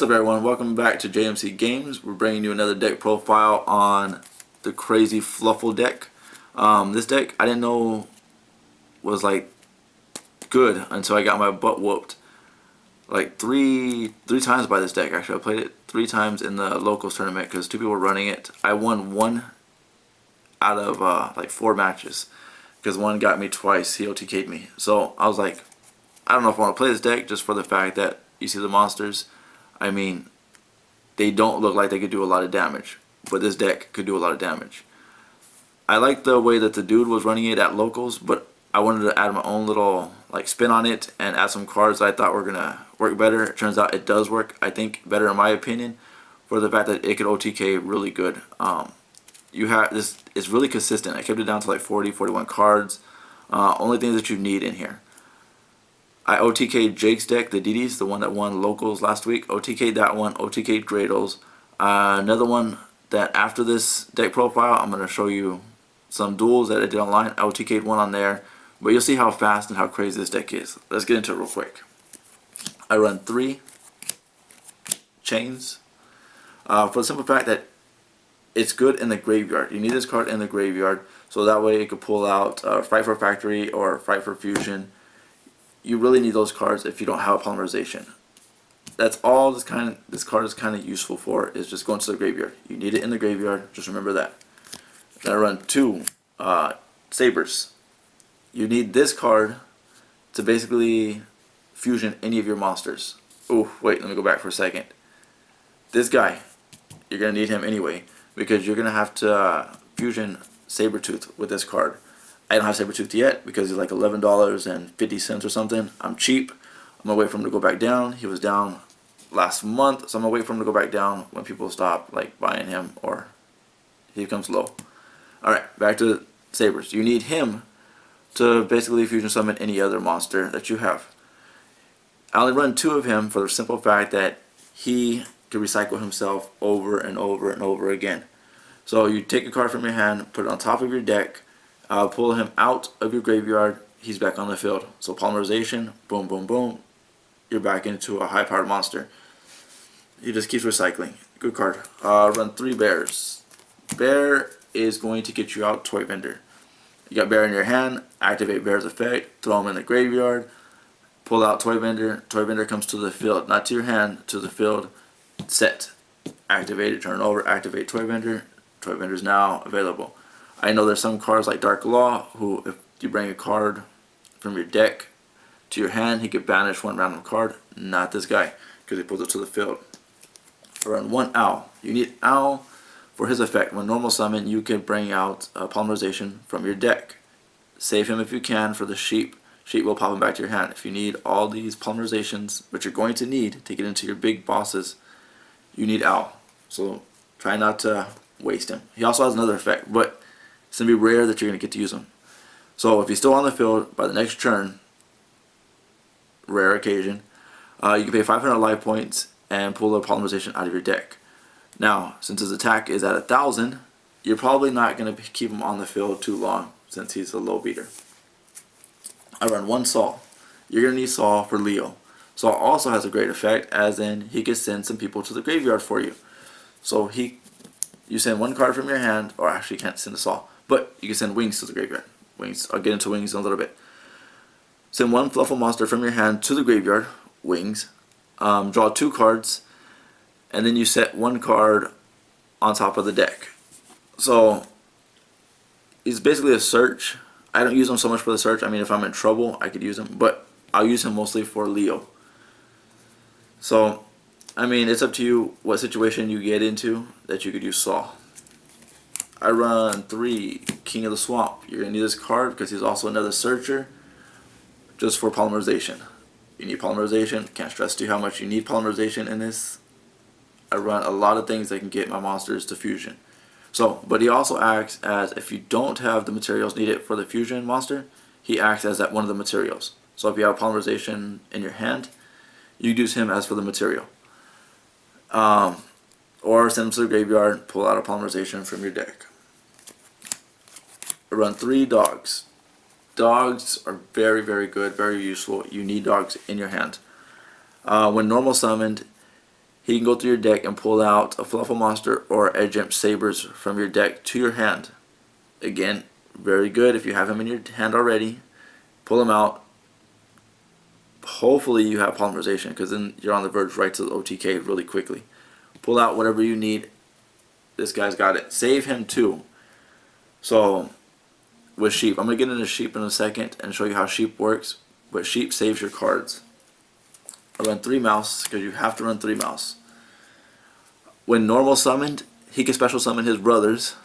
up everyone, welcome back to JMC Games. We're bringing you another deck profile on the crazy fluffal deck. This deck I didn't know was like good until I got my butt whooped like three times by this deck. Actually, I played it 3 times in the locals tournament because 2 people were running it. I won 1 out of like 4 matches because one got me twice. He OTK'd me. So I was like, I don't know if I want to play this deck just for the fact that you see the monsters. I mean, they don't look like they could do a lot of damage, but this deck could do a lot of damage. I like the way that the dude was running it at locals, but I wanted to add my own little like spin on it and add some cards that I thought were gonna work better. It turns out it does work, I think, better in my opinion, for the fact that it could OTK really good. You have this; it's really consistent. I kept it down to like 40, 41 cards. Only things that you need in here. I OTK'd Jake's deck, the DDs, the one that won locals last week. OTK'd that one, OTK'd Gradles. Another one that after this deck profile, I'm going to show you some duels that I did online. I OTK'd one on there, but you'll see how fast and how crazy this deck is. Let's get into it real quick. I run 3 chains for the simple fact that it's good in the graveyard. You need this card in the graveyard, so that way it could pull out Frightfur Factory or Frightfur Fusion. You really need those cards if you don't have a polymerization. That's all this card is kind of useful for, is just going to the graveyard. You need it in the graveyard, just remember that. Then I run 2 sabers. You need this card to basically fusion any of your monsters. Oh, wait, let me go back for a second. This guy, you're going to need him anyway, because you're going to have to fusion Sabertooth with this card. I don't have Sabertooth yet because he's like $11.50 or something. I'm cheap. I'm going to wait for him to go back down. He was down last month, so I'm going to wait for him to go back down when people stop like buying him or he becomes low. Alright, back to Sabers. You need him to basically fusion summon any other monster that you have. I only run 2 of him for the simple fact that he can recycle himself over and over and over again. So you take a card from your hand, put it on top of your deck, pull him out of your graveyard, he's back on the field. So polymerization, boom, boom, boom, you're back into a high-powered monster. He just keeps recycling. Good card. Run 3 bears. Bear is going to get you out Toy Vendor. You got bear in your hand, activate bear's effect, throw him in the graveyard, pull out Toy Vendor. Toy Vendor comes to the field, not to your hand, to the field. Set. Activate it, turn it over, activate Toy Vendor. Toy Vendor is now available. I know there's some cards like Dark Law who, if you bring a card from your deck to your hand, he could banish 1 random card. Not this guy, because he pulls it to the field. Run 1 owl. You need owl for his effect. When normal summon, you can bring out polymerization from your deck. Save him if you can for the sheep. Sheep will pop him back to your hand. If you need all these polymerizations, which you're going to need to get into your big bosses, you need owl. So try not to waste him. He also has another effect, but it's going to be rare that you're going to get to use him. So if he's still on the field by the next turn, rare occasion, you can pay 500 life points and pull the polymerization out of your deck. Now, since his attack is at 1,000, you're probably not going to keep him on the field too long since he's a low beater. I run 1 Saul. You're going to need Saul for Leo. Saul also has a great effect, as in he can send some people to the graveyard for you. So you send 1 card from your hand, or actually you can't send a Saul, but you can send Wings to the graveyard. Wings, I'll get into Wings in a little bit. Send 1 fluffal monster from your hand to the graveyard, Wings. Draw 2 cards, and then you set 1 card on top of the deck. So he's basically a search. I don't use him so much for the search. I mean, if I'm in trouble, I could use him, but I'll use him mostly for Leo. So, I mean, it's up to you what situation you get into that you could use Saul. I run 3 King of the Swamp. You're going to need this card because he's also another searcher just for polymerization. You need polymerization. Can't stress to you how much you need polymerization in this. I run a lot of things that can get my monsters to fusion. So, but he also acts as, if you don't have the materials needed for the fusion monster, he acts as that one of the materials. So if you have polymerization in your hand, you use him as for the material. Or send him to the graveyard, pull out a polymerization from your deck. I run 3 dogs. Dogs are very, very good, very useful. You need dogs in your hand. When normal summoned, he can go through your deck and pull out a fluffal monster or edge imp sabers from your deck to your hand. Again, very good if you have him in your hand already. Pull him out. Hopefully you have polymerization, because then you're on the verge right to the OTK really quickly. Pull out whatever you need. This guy's got it. Save him too. So with sheep, I'm going to get into sheep in a second and show you how sheep works, but sheep saves your cards. I run 3 mouse because you have to run 3 mouse. When normal summoned, he can special summon his brothers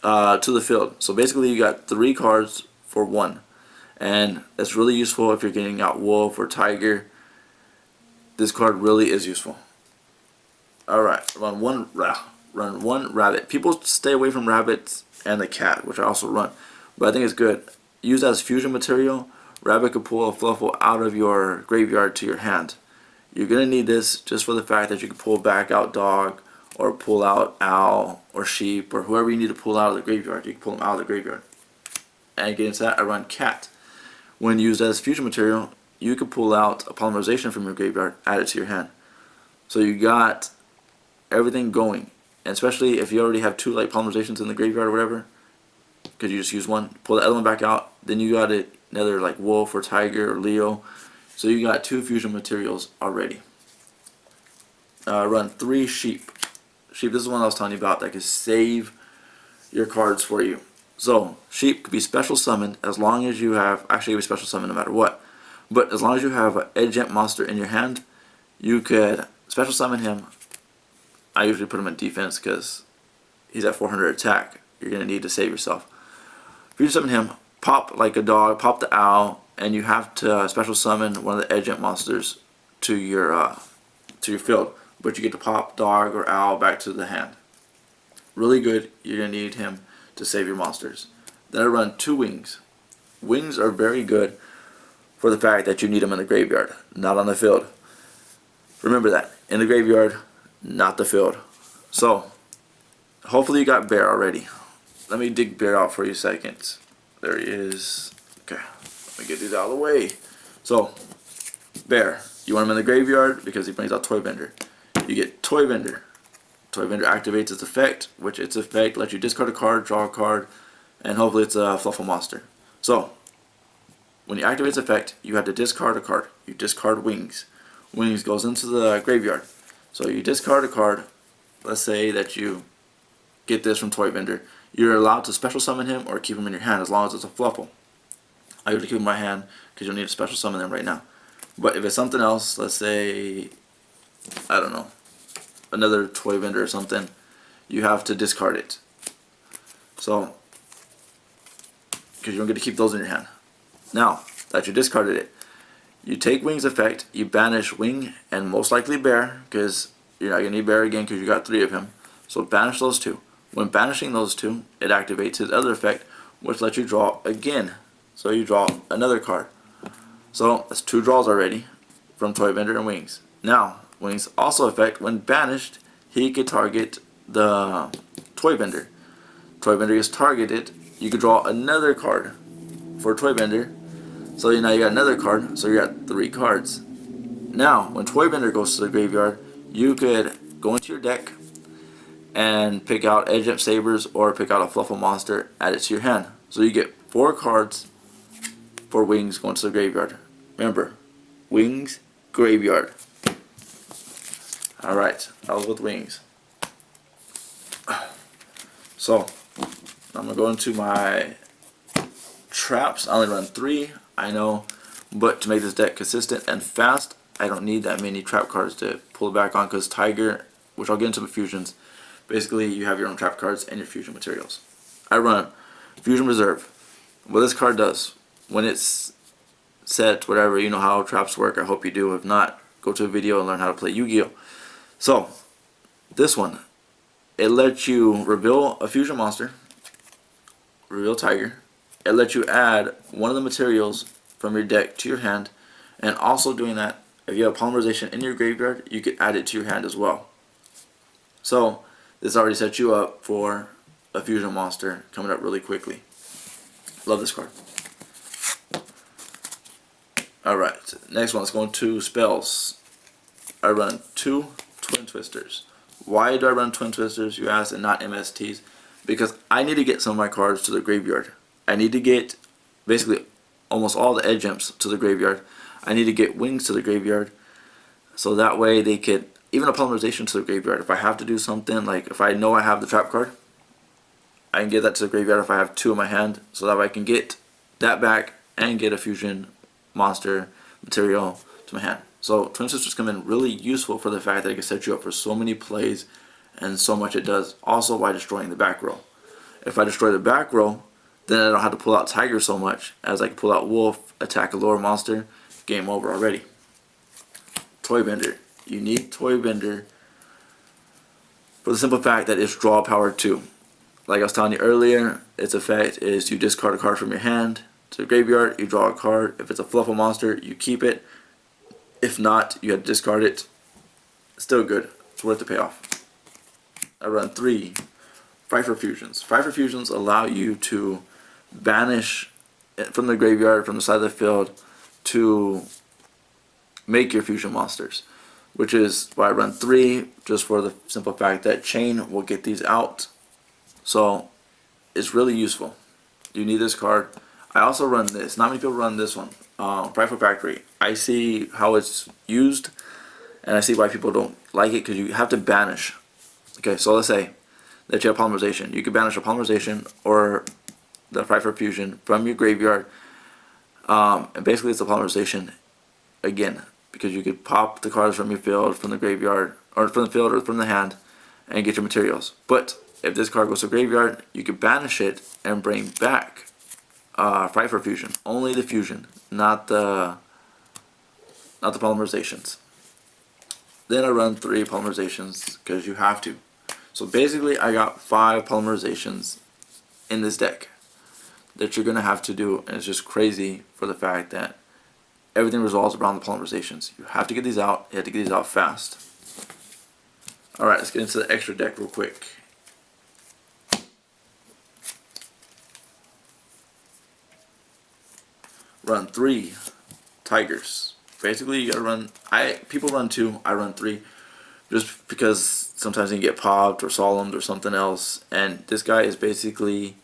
to the field. So basically you got 3 cards for 1. And that's really useful if you're getting out wolf or tiger. This card really is useful. Alright, run one rabbit. People stay away from rabbits and the cat, which I also run, but I think it's good. Use as fusion material. Rabbit could pull a fluffal out of your graveyard to your hand. You're going to need this just for the fact that you can pull back out dog, or pull out owl, or sheep, or whoever you need to pull out of the graveyard. You can pull them out of the graveyard. And get into that, I run cat. When used as fusion material, you can pull out a polymerization from your graveyard, add it to your hand. So you got everything going. And especially if you already have 2 like polymerizations in the graveyard or whatever, because you just use one, pull the other one back out, then you got it another like wolf or tiger or Leo. So you got 2 fusion materials already. Run 3 sheep. Sheep, this is one I was telling you about that can save your cards for you. So sheep could be special summoned as long as you have, actually it would be special summoned no matter what, but as long as you have an edge imp monster in your hand, you could special summon him. I usually put him in defense because he's at 400 attack. You're going to need to save yourself. Fusion summon him, pop like a dog, pop the owl, and you have to special summon one of the edge imp monsters to your field. But you get to pop dog or owl back to the hand. Really good. You're going to need him to save your monsters. Then I run 2 wings. Wings are very good for the fact that you need them in the graveyard, not on the field. Remember that. In the graveyard, not the field. So, hopefully you got bear already. Let me dig bear out for you a second. There he is. Okay, let me get these out of the way. So, bear. You want him in the graveyard because he brings out toy vendor. You get toy vendor. Toy vendor activates its effect, which its effect lets you discard a card, draw a card, and hopefully it's a fluffal monster. So, when you activate its effect, you have to discard a card. You discard wings. Wings goes into the graveyard. So you discard a card. Let's say that you get this from toy vendor. You're allowed to special summon him or keep him in your hand as long as it's a fluffal. I usually keep him in my hand because you'll need to special summon them right now. But if it's something else, let's say, I don't know, another toy vendor or something, you have to discard it. So, because you don't get to keep those in your hand. Now that you discarded it, you take wings effect, you banish wing and most likely bear, because you're not going to need bear again because you got 3 of him. So banish those 2. When banishing those 2, it activates his other effect, which lets you draw again. So you draw another card. So that's 2 draws already from toy vendor and wings. Now, wings also affect when banished, he could target the toy vendor. Toy vendor is targeted, you could draw another card for toy vendor. So now you got another card, so you're at 3 cards. Now, when toy vendor goes to the graveyard, you could go into your deck and pick out edge imp sabers or pick out a fluffal monster, add it to your hand. So you get 4 cards for wings going to the graveyard. Remember, wings, graveyard. Alright, I was with wings. So, I'm going to go into my traps. I only run 3, I know, but to make this deck consistent and fast, I don't need that many trap cards to pull it back on, because Tiger, which I'll get into the fusions, basically you have your own trap cards and your fusion materials. I run Fusion Reserve. What this card does, when it's set, whatever, you know how traps work, I hope you do. If not, go to a video and learn how to play Yu-Gi-Oh! So, this one, it lets you reveal a fusion monster, reveal Tiger. It lets you add one of the materials from your deck to your hand, and also doing that, if you have polymerization in your graveyard, you could add it to your hand as well. So, this already sets you up for a fusion monster coming up really quickly. Love this card. Alright, next one, let's go into spells. I run 2 Twin Twisters. Why do I run Twin Twisters, you ask, and not MSTs? Because I need to get some of my cards to the graveyard. I need to get basically almost all the edge imps to the graveyard. I need to get wings to the graveyard, so that way they could, even a polymerization to the graveyard. If I have to do something, like if I know I have the trap card, I can get that to the graveyard if I have 2 in my hand, so that way I can get that back and get a fusion monster material to my hand. So Twin Sisters come in really useful for the fact that it can set you up for so many plays and so much it does. Also by destroying the back row. If I destroy the back row, then I don't have to pull out Tiger so much, as I can pull out Wolf, attack a lower monster, game over already. Toy Bender. You need Toy Bender for the simple fact that it's draw power 2. Like I was telling you earlier, its effect is you discard a card from your hand to the graveyard, you draw a card. If it's a fluffal monster, you keep it. If not, you have to discard it. Still good. It's worth the payoff. I run 3 frightfur fusions. Frightfur fusions allow you to banish from the graveyard, from the side of the field, to make your fusion monsters, which is why I run 3, just for the simple fact that Chain will get these out. So it's really useful. You need this card. I also run this. Not many people run this one. Frightfur Factory. I see how it's used, and I see why people don't like it, because you have to banish. Okay, so let's say that you have polymerization. You can banish a polymerization or the Frightfur Fusion from your graveyard, and basically it's a polymerization again, because you could pop the cards from your field, from the graveyard, or from the field or from the hand, and get your materials. But if this card goes to graveyard, you could banish it and bring back Frightfur Fusion. Only the fusion, not the polymerizations. Then I run 3 polymerizations because you have to. So basically I got 5 polymerizations in this deck that you're going to have to do, and it's just crazy for the fact that everything revolves around the polymerizations. You have to get these out. You have to get these out fast. Alright, let's get into the extra deck real quick. Run 3 Tigers. Basically you gotta run, people run 2, I run 3, just because sometimes you can get popped or solemned or something else, and this guy is basically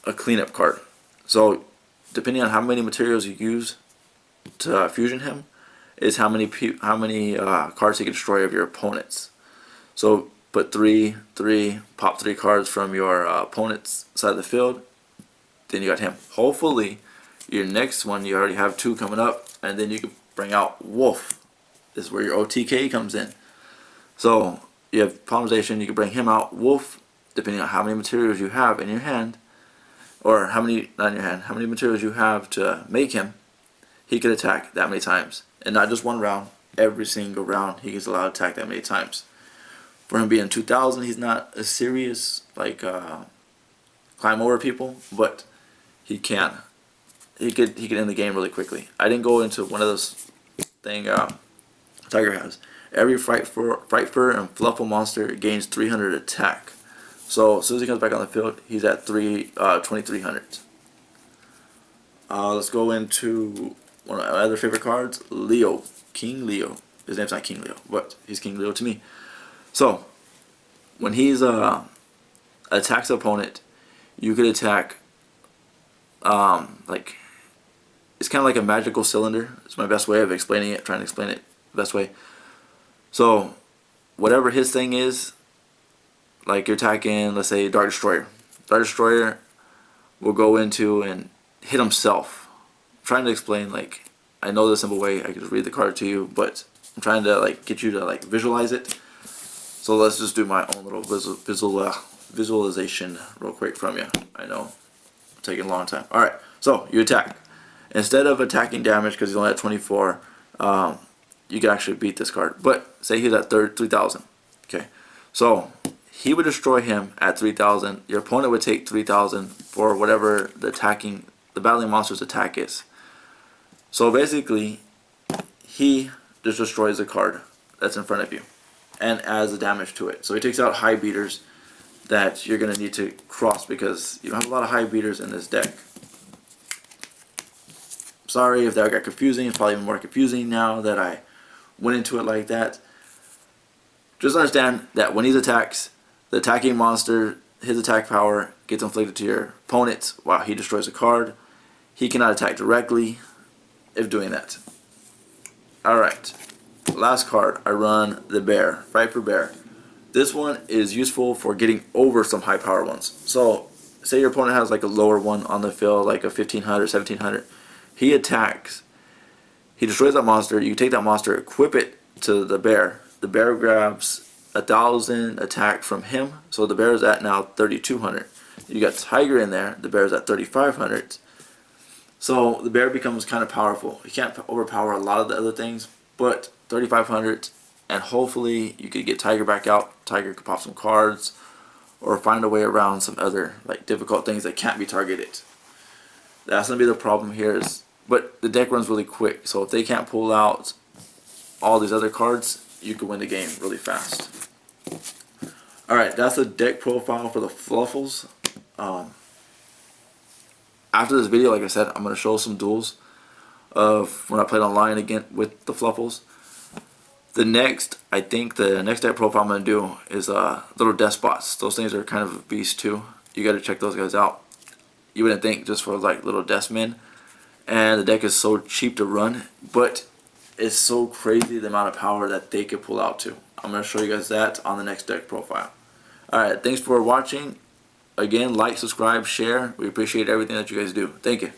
a cleanup card. So depending on how many materials you use to fusion him is how many cards he can destroy of your opponents. So put 3, pop 3 cards from your opponent's side of the field, then you got him. Hopefully your next one, you already have 2 coming up, and then you can bring out Wolf. This is where your OTK comes in. So you have polymerization, you can bring him out. Wolf, depending on how many materials you have in your hand, or how many, not in your hand, how many materials you have to make him, he could attack that many times. And not just one round, every single round he gets allowed to attack that many times. For him being 2000, he's not a serious, like, climb over people, but he can. He could end the game really quickly. I didn't go into one of those thing Tiger has. Every frightfur and fluffal monster gains 300 attack. So as soon as he comes back on the field, he's at 2300. Let's go into one of my other favorite cards, Leo. King Leo. His name's not King Leo, but he's King Leo to me. So when he's attacks the opponent, you could attack like, it's kind of like a magical cylinder. It's my best way of explaining it, trying to explain it the best way. So whatever his thing is, like you're attacking, let's say, Dark Destroyer. Dark Destroyer will go into and hit himself. I'm trying to explain, like, I know the simple way, I can just read the card to you, but I'm trying to like get you to like visualize it. So let's just do my own little visualization real quick from you. I know, taking a long time. Alright, so you attack. Instead of attacking damage, because he's only at 24, you can actually beat this card. But say he's at 3,000. Okay, so he would destroy him at 3,000. Your opponent would take 3,000 for whatever the battling monster's attack is. So basically, he just destroys the card that's in front of you and adds the damage to it. So he takes out high beaters that you're going to need to cross, because you don't have a lot of high beaters in this deck. Sorry if that got confusing. It's probably even more confusing now that I went into it like that. Just understand that when he attacks, the attacking monster, his attack power gets inflicted to your opponent while he destroys a card. He cannot attack directly if doing that. Alright, last card, I run the bear, frightfur bear. This one is useful for getting over some high power ones. So, say your opponent has like a lower one on the field, like a 1500, 1700. He attacks. He destroys that monster. You take that monster, equip it to the bear. The bear grabs 1,000 attack from him. So the bear is at now 3,200. You got tiger in there. The bear is at 3,500. So the bear becomes kind of powerful. You can't overpower a lot of the other things, but 3,500, and hopefully you could get tiger back out. Tiger could pop some cards, or find a way around some other like difficult things that can't be targeted. That's gonna be the problem here. But the deck runs really quick, so if they can't pull out all these other cards, you can win the game really fast. Alright, that's the deck profile for the fluffals. After this video, like I said, I'm going to show some duels of when I played online again with the fluffals. I think the next deck profile I'm going to do is little despots. Those things are kind of a beast too. You got to check those guys out. You wouldn't think just for like little desmen. And the deck is so cheap to run, but it's so crazy the amount of power that they could pull out to. I'm going to show you guys that on the next deck profile. Alright, thanks for watching. Again, like, subscribe, share. We appreciate everything that you guys do. Thank you.